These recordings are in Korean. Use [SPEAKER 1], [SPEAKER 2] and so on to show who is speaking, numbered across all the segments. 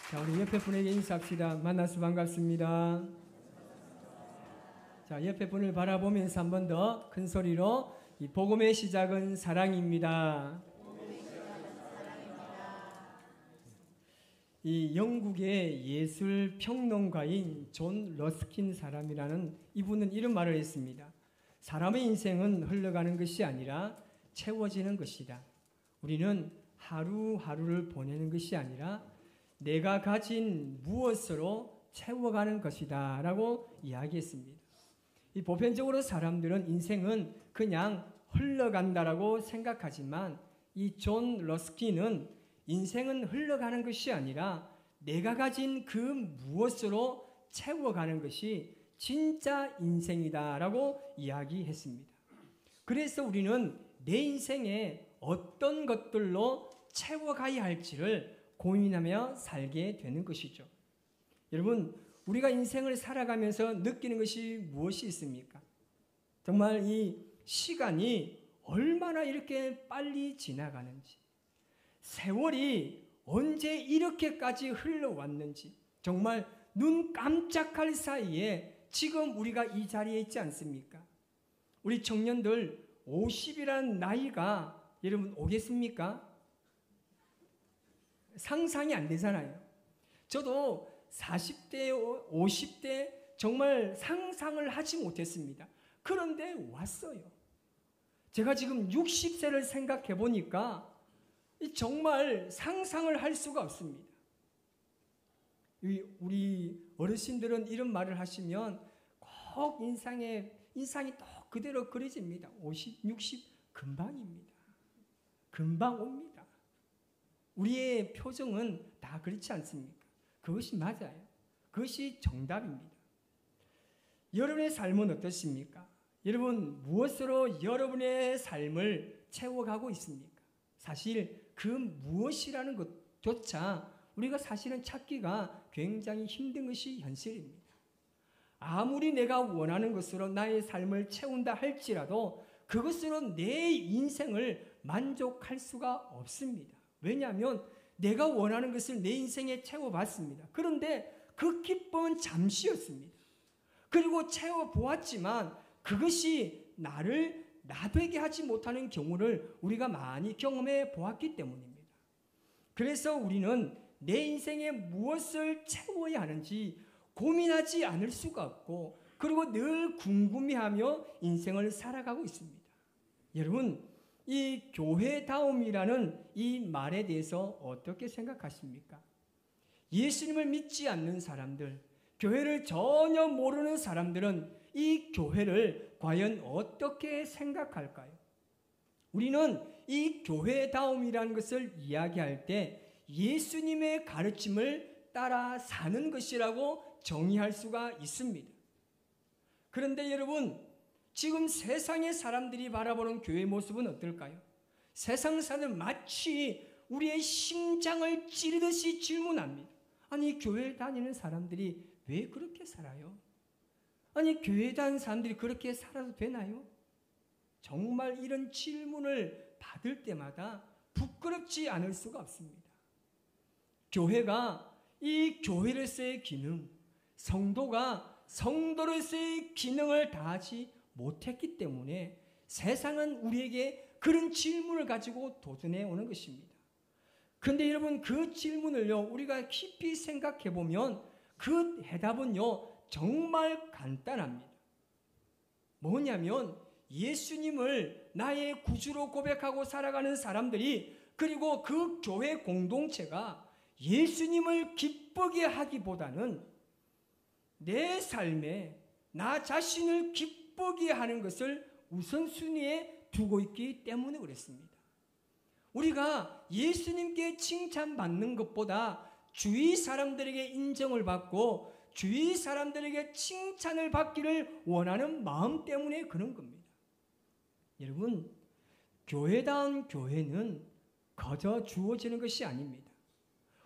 [SPEAKER 1] 자, 우리 옆에 분에게 인사합시다. 만나서 반갑습니다. 자, 옆에 분을 바라보면서 한 번 더 큰 소리로 이 복음의 시작은 사랑입니다. 이 영국의 예술 평론가인 존 러스킨 사람이라는 이분은 이런 말을 했습니다. 사람의 인생은 흘러가는 것이 아니라 채워지는 것이다. 우리는 하루하루를 보내는 것이 아니라 내가 가진 무엇으로 채워가는 것이다 라고 이야기했습니다. 이 보편적으로 사람들은 인생은 그냥 흘러간다라고 생각하지만 이 존 러스킨은 인생은 흘러가는 것이 아니라 내가 가진 그 무엇으로 채워가는 것이 진짜 인생이다라고 이야기했습니다. 그래서 우리는 내 인생에 어떤 것들로 채워가야 할지를 고민하며 살게 되는 것이죠. 여러분, 우리가 인생을 살아가면서 느끼는 것이 무엇이 있습니까? 정말 이 시간이 얼마나 이렇게 빨리 지나가는지, 세월이 언제 이렇게까지 흘러왔는지, 정말 눈 깜짝할 사이에 지금 우리가 이 자리에 있지 않습니까? 우리 청년들 50이라는 나이가 여러분 오겠습니까? 상상이 안 되잖아요. 저도 40대, 50대 정말 상상을 하지 못했습니다. 그런데 왔어요. 제가 지금 60세를 생각해 보니까 정말 상상을 할 수가 없습니다. 우리 어르신들은 이런 말을 하시면 꼭 인상이 또 그대로 그려집니다. 50, 60 금방입니다. 금방 옵니다. 우리의 표정은 다 그렇지 않습니까? 그것이 맞아요. 그것이 정답입니다. 여러분의 삶은 어떻습니까? 여러분, 무엇으로 여러분의 삶을 채워가고 있습니까? 사실 그 무엇이라는 것조차 우리가 사실은 찾기가 굉장히 힘든 것이 현실입니다. 아무리 내가 원하는 것으로 나의 삶을 채운다 할지라도 그것으로 내 인생을 만족할 수가 없습니다. 왜냐하면 내가 원하는 것을 내 인생에 채워봤습니다. 그런데 그 기쁨은 잠시였습니다. 그리고 채워보았지만 그것이 나를 나되게 하지 못하는 경우를 우리가 많이 경험해 보았기 때문입니다. 그래서 우리는 내 인생에 무엇을 채워야 하는지 고민하지 않을 수가 없고, 그리고 늘 궁금해하며 인생을 살아가고 있습니다. 여러분, 이 교회다움이라는 이 말에 대해서 어떻게 생각하십니까? 예수님을 믿지 않는 사람들, 교회를 전혀 모르는 사람들은 이 교회를 과연 어떻게 생각할까요? 우리는 이 교회다움이라는 것을 이야기할 때 예수님의 가르침을 따라 사는 것이라고 정의할 수가 있습니다. 그런데 여러분, 지금 세상의 사람들이 바라보는 교회의 모습은 어떨까요? 세상 사람은 마치 우리의 심장을 찌르듯이 질문합니다. 아니, 교회 다니는 사람들이 왜 그렇게 살아요? 아니, 교회 다니는 사람들이 그렇게 살아도 되나요? 정말 이런 질문을 받을 때마다 부끄럽지 않을 수가 없습니다. 교회가 이 교회로서의 기능, 성도가 성도로서의 기능을 다하지 못했기 때문에 세상은 우리에게 그런 질문을 가지고 도전해 오는 것입니다. 그런데 여러분, 그 질문을요, 우리가 깊이 생각해 보면 그 해답은요, 정말 간단합니다. 뭐냐면 예수님을 나의 구주로 고백하고 살아가는 사람들이, 그리고 그 교회 공동체가 예수님을 기쁘게 하기보다는 내 삶에 나 자신을 기쁘게 하는 것을 우선순위에 두고 있기 때문에 그렇습니다. 우리가 예수님께 칭찬받는 것보다 주위 사람들에게 인정을 받고 주위 사람들에게 칭찬을 받기를 원하는 마음 때문에 그런 겁니다. 여러분, 교회다운 교회는 거저 주어지는 것이 아닙니다.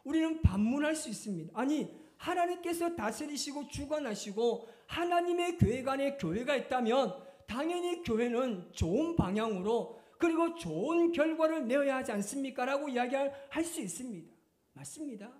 [SPEAKER 1] 우리는 반문할 수 있습니다. 아니, 하나님께서 다스리시고 주관하시고 하나님의 교회가 안에 교회가 있다면 당연히 교회는 좋은 방향으로 그리고 좋은 결과를 내어야 하지 않습니까? 라고 이야기할 수 있습니다. 맞습니다.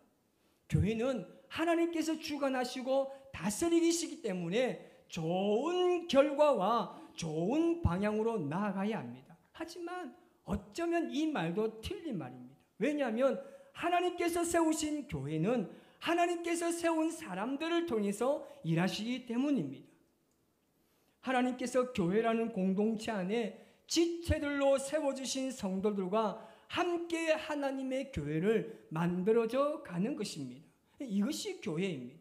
[SPEAKER 1] 교회는 하나님께서 주관하시고 다스리시기 때문에 좋은 결과와 좋은 방향으로 나아가야 합니다. 하지만 어쩌면 이 말도 틀린 말입니다. 왜냐하면 하나님께서 세우신 교회는 하나님께서 세운 사람들을 통해서 일하시기 때문입니다. 하나님께서 교회라는 공동체 안에 지체들로 세워주신 성도들과 함께 하나님의 교회를 만들어져 가는 것입니다. 이것이 교회입니다.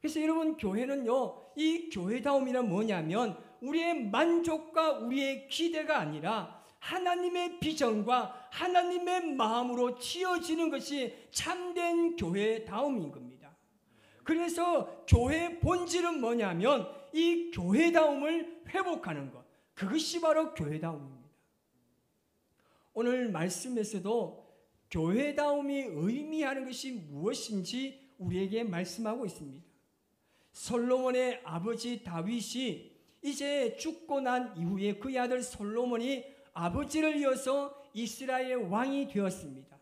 [SPEAKER 1] 그래서 여러분, 교회는요, 이 교회다움이란 뭐냐면 우리의 만족과 우리의 기대가 아니라 하나님의 비전과 하나님의 마음으로 지어지는 것이 참된 교회다움인 겁니다. 그래서 교회의 본질은 뭐냐면 이 교회다움을 회복하는 것, 그것이 바로 교회다움입니다. 오늘 말씀에서도 교회다움이 의미하는 것이 무엇인지 우리에게 말씀하고 있습니다. 솔로몬의 아버지 다윗이 이제 죽고 난 이후에 그의 아들 솔로몬이 아버지를 이어서 이스라엘의 왕이 되었습니다.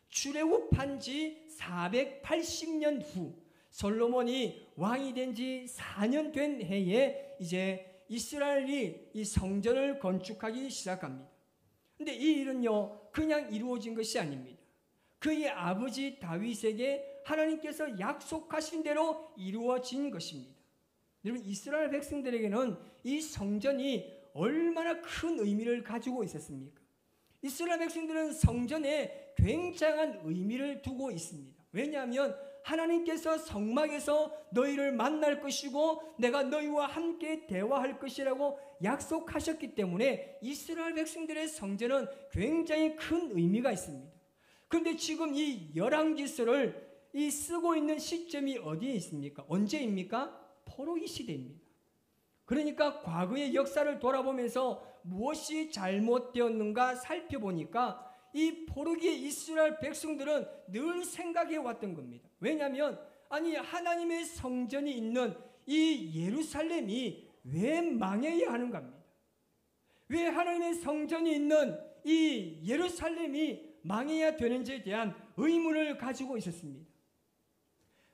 [SPEAKER 1] 출애굽한 지 480년 후 솔로몬이 왕이 된 지 4년 된 해에 이제 이스라엘이 이 성전을 건축하기 시작합니다. 근데 이 일은요, 그냥 이루어진 것이 아닙니다. 그의 아버지 다윗에게 하나님께서 약속하신 대로 이루어진 것입니다. 여러분, 이스라엘 백성들에게는 이 성전이 얼마나 큰 의미를 가지고 있었습니까? 이스라엘 백성들은 성전에 굉장한 의미를 두고 있습니다. 왜냐하면 하나님께서 성막에서 너희를 만날 것이고 내가 너희와 함께 대화할 것이라고 약속하셨기 때문에 이스라엘 백성들의 성전은 굉장히 큰 의미가 있습니다. 그런데 지금 이 열왕기서를 쓰고 있는 시점이 어디에 있습니까? 언제입니까? 포로기 시대입니다. 그러니까 과거의 역사를 돌아보면서 무엇이 잘못되었는가 살펴보니까 이 포로기의 이스라엘 백성들은 늘 생각해 왔던 겁니다. 왜냐하면 하나님의 성전이 있는 이 예루살렘이 왜 망해야 하는가 합니다. 왜 하나님의 성전이 있는 이 예루살렘이 망해야 되는지에 대한 의문을 가지고 있었습니다.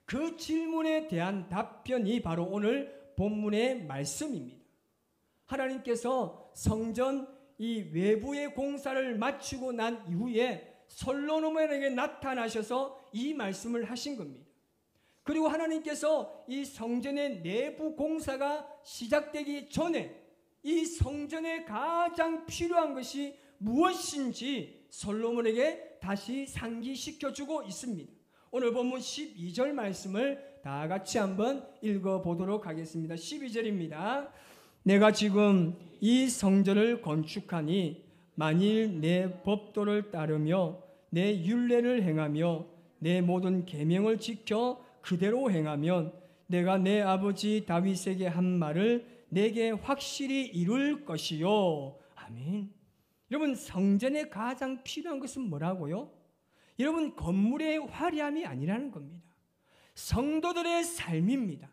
[SPEAKER 1] 그 질문에 대한 답변이 바로 오늘 본문의 말씀입니다. 하나님께서 성전 이 외부의 공사를 마치고 난 이후에 솔로몬에게 나타나셔서 이 말씀을 하신 겁니다. 그리고 하나님께서 이 성전의 내부 공사가 시작되기 전에 이 성전에 가장 필요한 것이 무엇인지 솔로몬에게 다시 상기시켜주고 있습니다. 오늘 본문 12절 말씀을 다 같이 한번 읽어보도록 하겠습니다. 12절입니다. 내가 지금 이 성전을 건축하니 만일 내 법도를 따르며 내 율례를 행하며 내 모든 계명을 지켜 그대로 행하면 내가 내 아버지 다윗에게 한 말을 내게 확실히 이룰 것이요. 아멘. 여러분, 성전에 가장 필요한 것은 뭐라고요? 여러분, 건물의 화려함이 아니라는 겁니다. 성도들의 삶입니다.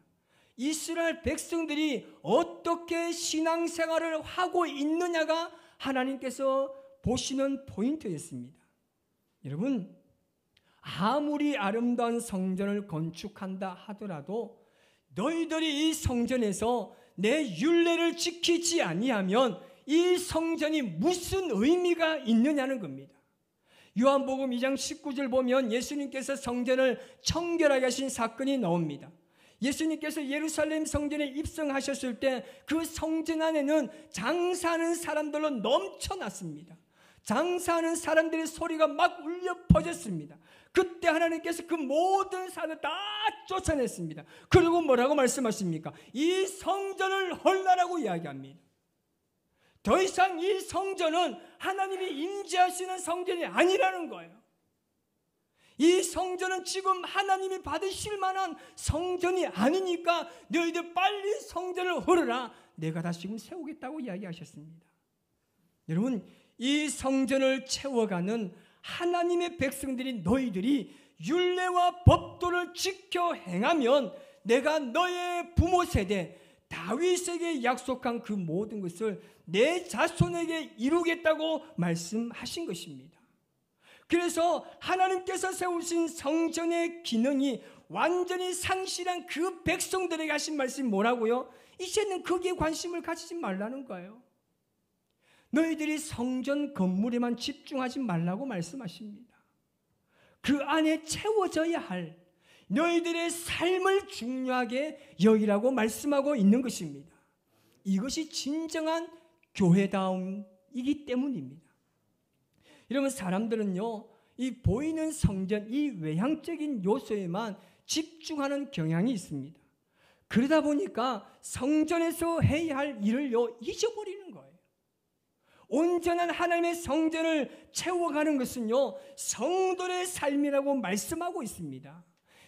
[SPEAKER 1] 이스라엘 백성들이 어떻게 신앙생활을 하고 있느냐가 하나님께서 보시는 포인트였습니다. 여러분, 아무리 아름다운 성전을 건축한다 하더라도 너희들이 이 성전에서 내 율례를 지키지 아니하면 이 성전이 무슨 의미가 있느냐는 겁니다. 요한복음 2장 19절 보면 예수님께서 성전을 청결하게 하신 사건이 나옵니다. 예수님께서 예루살렘 성전에 입성하셨을 때 그 성전 안에는 장사하는 사람들로 넘쳐났습니다. 장사하는 사람들의 소리가 막 울려 퍼졌습니다. 그때 하나님께서 그 모든 사람을 다 쫓아냈습니다. 그리고 뭐라고 말씀하십니까? 이 성전을 헐라라고 이야기합니다. 더 이상 이 성전은 하나님이 임재하시는 성전이 아니라는 거예요. 이 성전은 지금 하나님이 받으실 만한 성전이 아니니까 너희들 빨리 성전을 헐어라. 내가 다시금 세우겠다고 이야기하셨습니다. 여러분, 이 성전을 채워가는 하나님의 백성들인 너희들이 율례와 법도를 지켜 행하면 내가 너의 부모 세대 다윗에게 약속한 그 모든 것을 내 자손에게 이루겠다고 말씀하신 것입니다. 그래서 하나님께서 세우신 성전의 기능이 완전히 상실한 그 백성들에게 하신 말씀이 뭐라고요? 이제는 거기에 관심을 가지지 말라는 거예요. 너희들이 성전 건물에만 집중하지 말라고 말씀하십니다. 그 안에 채워져야 할 너희들의 삶을 중요하게 여기라고 말씀하고 있는 것입니다. 이것이 진정한 교회다움이기 때문입니다. 여러분, 사람들은요, 이 보이는 성전, 이 외향적인 요소에만 집중하는 경향이 있습니다. 그러다 보니까 성전에서 해야 할 일을요, 잊어버리는 거예요. 온전한 하나님의 성전을 채워가는 것은요, 성도의 삶이라고 말씀하고 있습니다.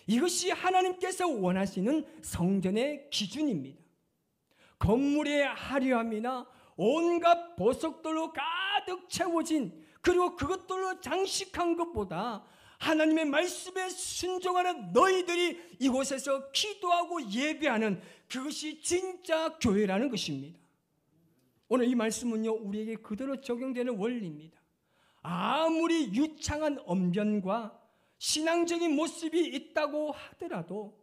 [SPEAKER 1] 이것이 하나님께서 원하시는 성전의 기준입니다. 건물의 화려함이나 온갖 보석들로 가득 채워진, 그리고 그것들로 장식한 것보다 하나님의 말씀에 순종하는 너희들이 이곳에서 기도하고 예배하는, 그것이 진짜 교회라는 것입니다. 오늘 이 말씀은요, 우리에게 그대로 적용되는 원리입니다. 아무리 유창한 언변과 신앙적인 모습이 있다고 하더라도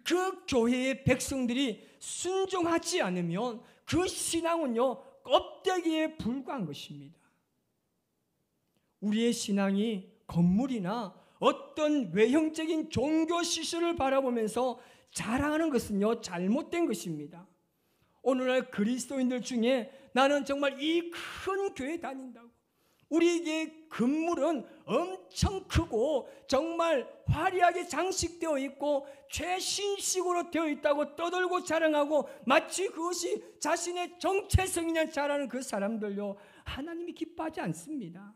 [SPEAKER 1] 그 교회의 백성들이 순종하지 않으면 그 신앙은요, 껍데기에 불과한 것입니다. 우리의 신앙이 건물이나 어떤 외형적인 종교 시설을 바라보면서 자랑하는 것은요, 잘못된 것입니다. 오늘날 그리스도인들 중에 나는 정말 이 큰 교회 다닌다고, 우리에게 건물은 엄청 크고 정말 화려하게 장식되어 있고 최신식으로 되어 있다고 떠들고 자랑하고 마치 그것이 자신의 정체성이냐 잘하는 그 사람들요, 하나님이 기뻐하지 않습니다.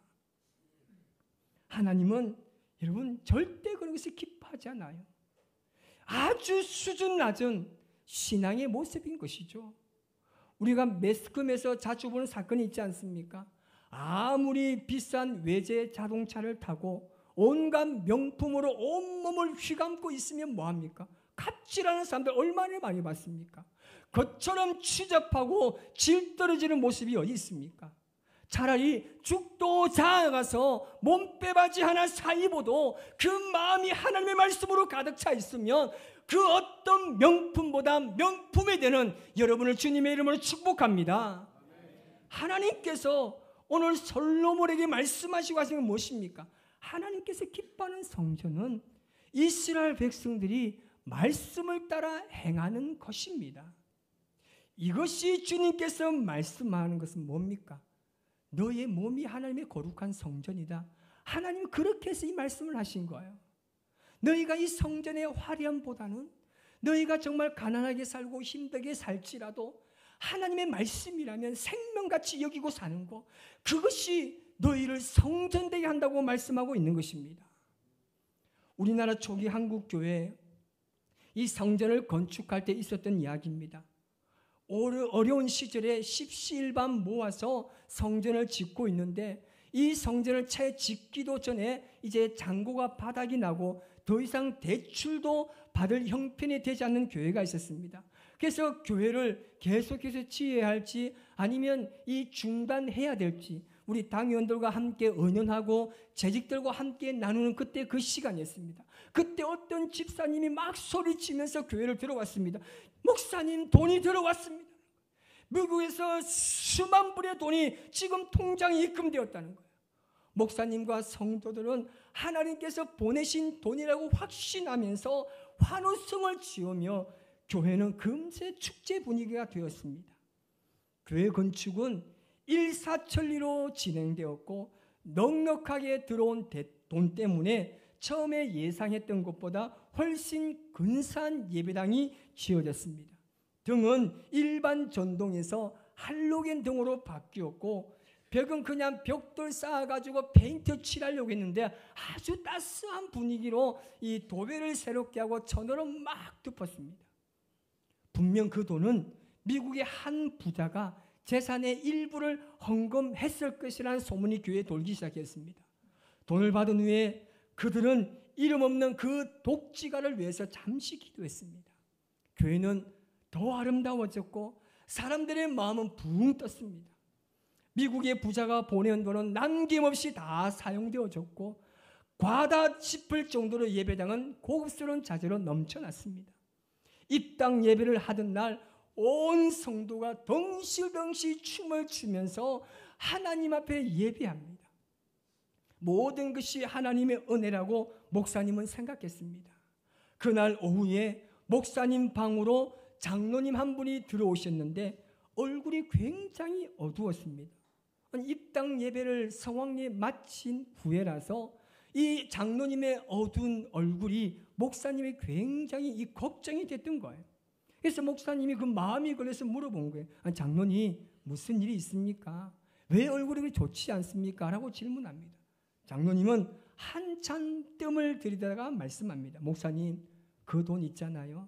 [SPEAKER 1] 하나님은 여러분 절대 그런 것을 기뻐하지 않아요. 아주 수준 낮은 신앙의 모습인 것이죠. 우리가 매스컴에서 자주 보는 사건이 있지 않습니까? 아무리 비싼 외제 자동차를 타고 온갖 명품으로 온몸을 휘감고 있으면 뭐합니까? 갑질하는 사람들 얼마나 많이 봤습니까? 그것처럼 추잡하고 질 떨어지는 모습이 어디 있습니까? 차라리 죽도 자아가서 몸빼바지 하나 사입어도 그 마음이 하나님의 말씀으로 가득 차 있으면 그 어떤 명품보다 명품이 되는 여러분을 주님의 이름으로 축복합니다. 하나님께서 오늘 솔로몬에게 말씀하시고 하시는 건 무엇입니까? 하나님께서 기뻐하는 성전은 이스라엘 백성들이 말씀을 따라 행하는 것입니다. 이것이 주님께서 말씀하는 것은 뭡니까? 너의 몸이 하나님의 거룩한 성전이다. 하나님은 그렇게 해서 이 말씀을 하신 거예요. 너희가 이 성전의 화려함보다는 너희가 정말 가난하게 살고 힘들게 살지라도 하나님의 말씀이라면 생명같이 여기고 사는 것, 그것이 너희를 성전되게 한다고 말씀하고 있는 것입니다. 우리나라 초기 한국교회 이 성전을 건축할 때 있었던 이야기입니다. 어려운 시절에 십시일반 모아서 성전을 짓고 있는데 이 성전을 채 짓기도 전에 이제 잔고가 바닥이 나고 더 이상 대출도 받을 형편이 되지 않는 교회가 있었습니다. 그래서 교회를 계속해서 지어야 할지 아니면 이 중단해야 될지 우리 당의원들과 함께 의논하고 재직들과 함께 나누는 그때 그 시간이었습니다. 그때 어떤 집사님이 막 소리치면서 교회를 들어왔습니다. 목사님, 돈이 들어왔습니다. 미국에서 수만 불의 돈이 지금 통장에 입금되었다는 거예요. 목사님과 성도들은 하나님께서 보내신 돈이라고 확신하면서 환호성을 지으며 교회는 금세 축제 분위기가 되었습니다. 교회 건축은 일사천리로 진행되었고 넉넉하게 들어온 돈 때문에 처음에 예상했던 것보다 훨씬 근사한 예배당이 지어졌습니다. 등은 일반 전동에서 할로겐 등으로 바뀌었고 벽은 그냥 벽돌 쌓아가지고 페인트 칠하려고 했는데 아주 따스한 분위기로 이 도배를 새롭게 하고 천으로 막 덮었습니다. 분명 그 돈은 미국의 한 부자가 재산의 일부를 헌금했을 것이라는 소문이 교회에 돌기 시작했습니다. 돈을 받은 후에 그들은 이름 없는 그 독지가를 위해서 잠시 기도했습니다. 교회는 더 아름다워졌고 사람들의 마음은 붕 떴습니다. 미국의 부자가 보낸 돈은 남김없이 다 사용되어졌고 과다 싶을 정도로 예배당은 고급스러운 자재로 넘쳐났습니다. 입당 예배를 하던 날 온 성도가 덩실덩실 춤을 추면서 하나님 앞에 예배합니다. 모든 것이 하나님의 은혜라고 목사님은 생각했습니다. 그날 오후에 목사님 방으로 장로님 한 분이 들어오셨는데 얼굴이 굉장히 어두웠습니다. 입당 예배를 성황리에 마친 후에라서 이 장로님의 어두운 얼굴이 목사님이 굉장히 이 걱정이 됐던 거예요. 그래서 목사님이 그 마음이 걸려서 물어본 거예요. 장로님, 무슨 일이 있습니까? 왜 얼굴이 좋지 않습니까? 라고 질문합니다. 장로님은 한참 뜸을 들이다가 말씀합니다. 목사님, 그 돈 있잖아요.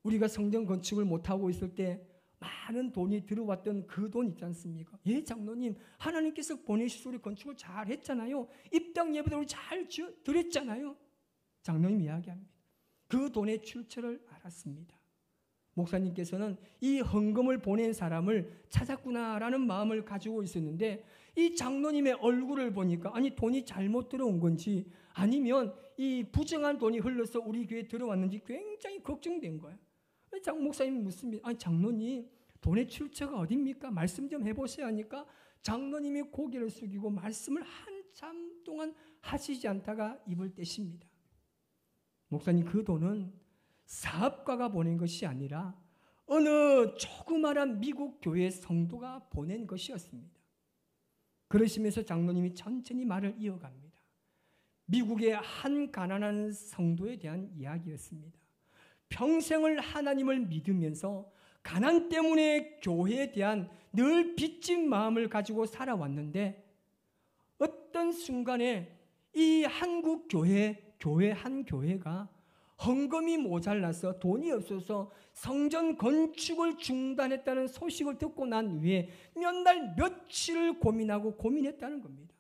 [SPEAKER 1] 우리가 성전 건축을 못하고 있을 때 많은 돈이 들어왔던 그 돈 있지 않습니까? 예, 장로님, 하나님께서 보내셔서 우리 건축을 잘 했잖아요. 입당 예배도 잘 드렸잖아요. 장로님 이야기합니다. 그 돈의 출처를 알았습니다. 목사님께서는 이 헌금을 보낸 사람을 찾았구나라는 마음을 가지고 있었는데 이 장로님의 얼굴을 보니까 아니 돈이 잘못 들어온 건지 아니면 이 부정한 돈이 흘러서 우리 교회에 들어왔는지 굉장히 걱정된 거예요. 목사님이 묻습니다. 아니 장로님, 돈의 출처가 어딥니까? 말씀 좀 해보세요 하니까 장로님이 고개를 숙이고 말씀을 한참 동안 하시지 않다가 입을 떼십니다. 목사님, 그 돈은 사업가가 보낸 것이 아니라 어느 조그마한 미국 교회 성도가 보낸 것이었습니다. 그러시면서 장로님이 천천히 말을 이어갑니다. 미국의 한 가난한 성도에 대한 이야기였습니다. 평생을 하나님을 믿으면서 가난 때문에 교회에 대한 늘 빚진 마음을 가지고 살아왔는데 어떤 순간에 이 한국 교회 한 교회가 헌금이 모자라서 돈이 없어서 성전 건축을 중단했다는 소식을 듣고 난 후에 몇 날 며칠을 고민했다는 겁니다.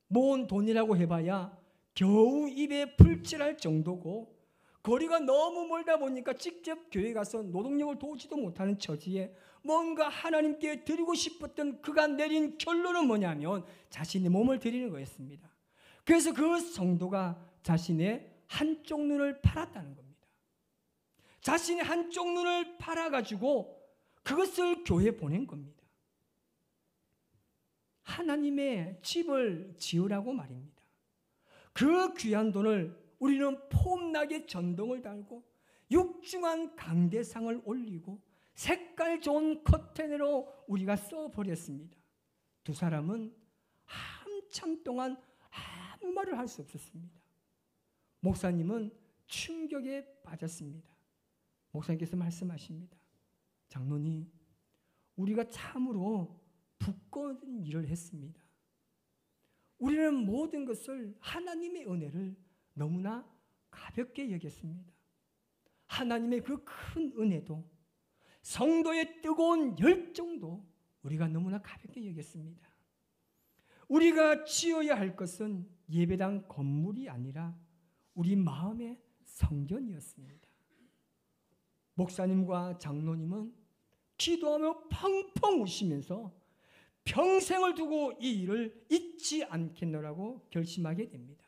[SPEAKER 1] 모은 돈이라고 해봐야 겨우 입에 풀칠할 정도고 거리가 너무 멀다 보니까 직접 교회 가서 노동력을 도우지도 못하는 처지에 뭔가 하나님께 드리고 싶었던 그가 내린 결론은 뭐냐면 자신의 몸을 드리는 거였습니다. 그래서 그 성도가 자신의 한쪽 눈을 팔았다는 겁니다. 자신의 한쪽 눈을 팔아가지고 그것을 교회에 보낸 겁니다. 하나님의 집을 지으라고 말입니다. 그 귀한 돈을 우리는 폼나게 전등을 달고 육중한 강대상을 올리고 색깔 좋은 커튼으로 우리가 써버렸습니다. 두 사람은 한참 동안 아무 말을 할 수 없었습니다. 목사님은 충격에 빠졌습니다. 목사님께서 말씀하십니다. 장로님, 우리가 참으로 부끄러운 일을 했습니다. 우리는 모든 것을 하나님의 은혜를 너무나 가볍게 여겼습니다. 하나님의 그 큰 은혜도 성도의 뜨거운 열정도 우리가 너무나 가볍게 여겼습니다. 우리가 지어야 할 것은 예배당 건물이 아니라 우리 마음의 성전이었습니다. 목사님과 장로님은 기도하며 펑펑 우시면서 평생을 두고 이 일을 잊지 않겠노라고 결심하게 됩니다.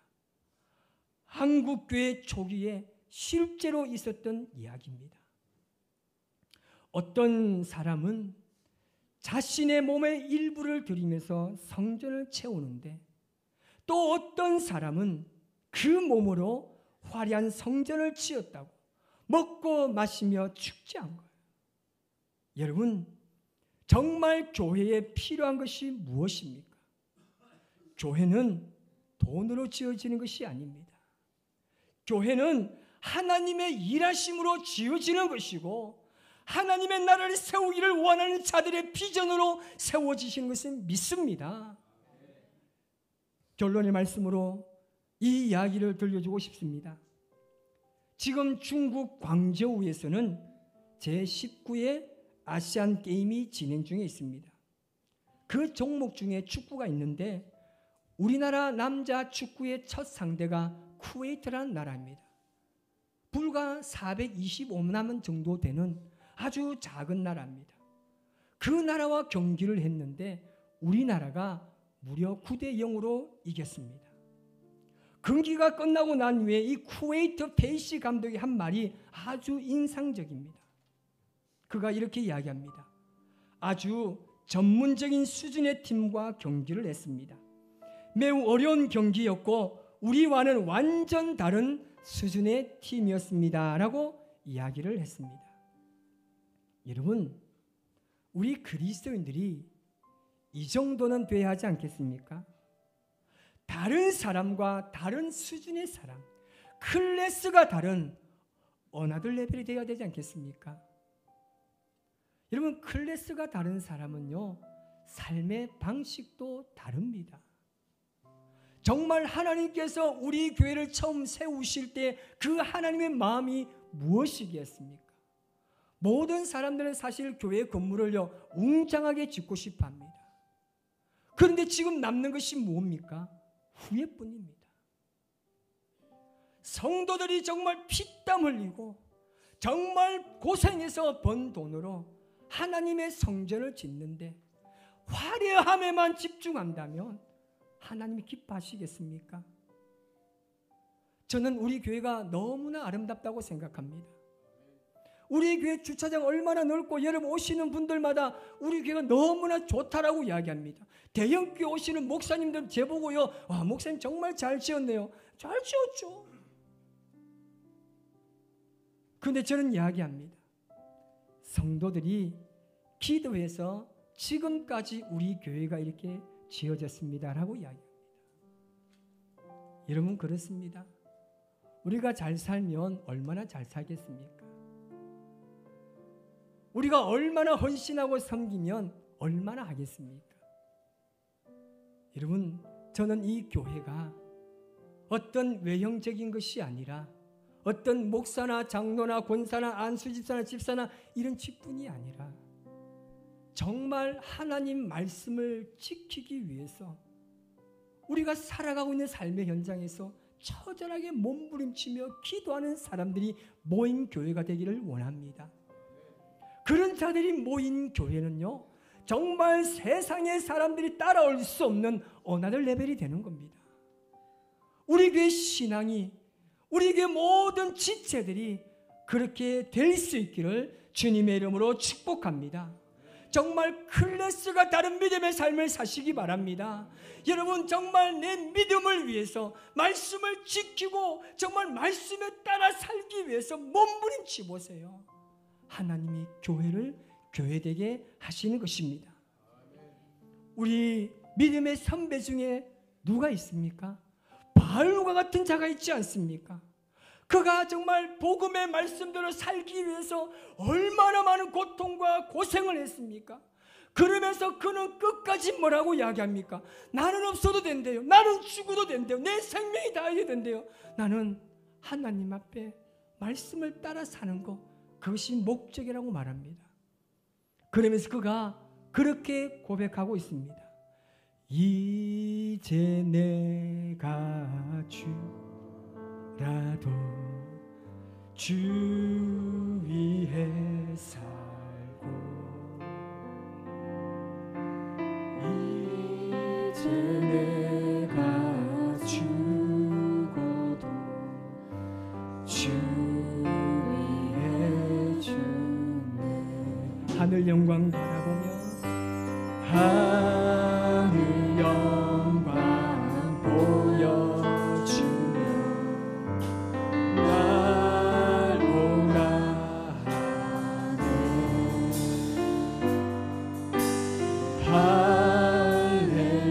[SPEAKER 1] 한국교회 초기에 실제로 있었던 이야기입니다. 어떤 사람은 자신의 몸의 일부를 들이면서 성전을 채우는데 또 어떤 사람은 그 몸으로 화려한 성전을 지었다고 먹고 마시며 축제한 거예요. 여러분, 정말 교회에 필요한 것이 무엇입니까? 교회는 돈으로 지어지는 것이 아닙니다. 교회는 하나님의 일하심으로 지어지는 것이고 하나님의 나라를 세우기를 원하는 자들의 비전으로 세워지시는 것을 믿습니다. 결론의 말씀으로 이 이야기를 들려주고 싶습니다. 지금 중국 광저우에서는 제19회 아시안 게임이 진행 중에 있습니다. 그 종목 중에 축구가 있는데 우리나라 남자 축구의 첫 상대가 쿠웨이트라는 나라입니다. 불과 425만 정도 되는 아주 작은 나라입니다. 그 나라와 경기를 했는데 우리나라가 무려 9대 0으로 이겼습니다. 경기가 끝나고 난 후에 이 쿠웨이트 페이시 감독이 한 말이 아주 인상적입니다. 그가 이렇게 이야기합니다. 아주 전문적인 수준의 팀과 경기를 했습니다. 매우 어려운 경기였고 우리와는 완전 다른 수준의 팀이었습니다. 라고 이야기를 했습니다. 여러분, 우리 그리스도인들이 이 정도는 돼야 하지 않겠습니까? 다른 사람과 다른 수준의 사람, 클래스가 다른 어나들 레벨이 되어야 되지 않겠습니까? 여러분, 클래스가 다른 사람은요, 삶의 방식도 다릅니다. 정말 하나님께서 우리 교회를 처음 세우실 때 그 하나님의 마음이 무엇이겠습니까? 모든 사람들은 사실 교회 건물을요, 웅장하게 짓고 싶어 합니다. 그런데 지금 남는 것이 뭡니까? 후회뿐입니다. 성도들이 정말 피땀 흘리고 정말 고생해서 번 돈으로 하나님의 성전을 짓는데 화려함에만 집중한다면 하나님이 기뻐하시겠습니까? 저는 우리 교회가 너무나 아름답다고 생각합니다. 우리 교회 주차장 얼마나 넓고 여러분 오시는 분들마다 우리 교회가 너무나 좋다라고 이야기합니다. 대형교회 오시는 목사님들 제보고요, 와, 목사님 정말 잘 지었네요. 잘 지었죠. 그런데 저는 이야기합니다. 성도들이 기도해서 지금까지 우리 교회가 이렇게 지어졌습니다라고 이야기합니다. 여러분, 그렇습니다. 우리가 잘 살면 얼마나 잘 살겠습니까? 우리가 얼마나 헌신하고 섬기면 얼마나 하겠습니까? 여러분, 저는 이 교회가 어떤 외형적인 것이 아니라 어떤 목사나 장로나 권사나 안수집사나 집사나 이런 직분이 아니라 정말 하나님 말씀을 지키기 위해서 우리가 살아가고 있는 삶의 현장에서 처절하게 몸부림치며 기도하는 사람들이 모인 교회가 되기를 원합니다. 그런 자들이 모인 교회는요, 정말 세상의 사람들이 따라올 수 없는 어나들 레벨이 되는 겁니다. 우리 교회 신앙이, 우리 교회 모든 지체들이 그렇게 될 수 있기를 주님의 이름으로 축복합니다. 정말 클래스가 다른 믿음의 삶을 사시기 바랍니다. 여러분, 정말 내 믿음을 위해서 말씀을 지키고 정말 말씀에 따라 살기 위해서 몸부림치 보세요. 하나님이 교회를 교회되게 하시는 것입니다. 우리 믿음의 선배 중에 누가 있습니까? 바울과 같은 자가 있지 않습니까? 그가 정말 복음의 말씀대로 살기 위해서 얼마나 많은 고통과 고생을 했습니까? 그러면서 그는 끝까지 뭐라고 이야기합니까? 나는 없어도 된대요. 나는 죽어도 된대요. 내 생명이 다해야 된대요. 나는 하나님 앞에 말씀을 따라 사는 것, 그것이 목적이라고 말합니다. 그러면서 그가 그렇게 고백하고 있습니다. 이제 내가 주라도 주 위에 살고 이제 내가 죽어도 주 위에 주네. 하늘 영광 바라보며 하늘 영광 보여주며 날 오라 하네.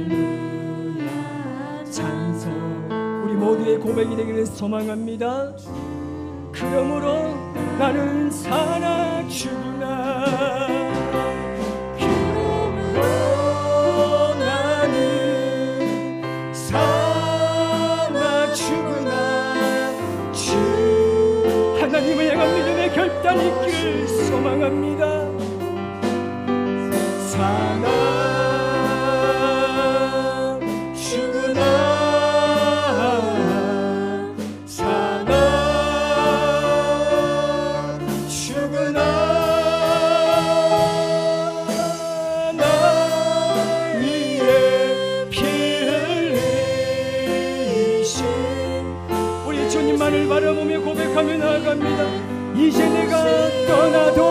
[SPEAKER 1] 할렐루야 찬송. 우리 모두의 고백이 되기를 소망합니다. 그러므로 나는 사나 죽으나 하나님을 향한 믿음의 결단이 있기를 소망합니다. 사나 죽으나 사나 죽으나 나 위에 피 흘리신 주만을 바라보며 고백하며 나아갑니다. 이제 내가 떠나도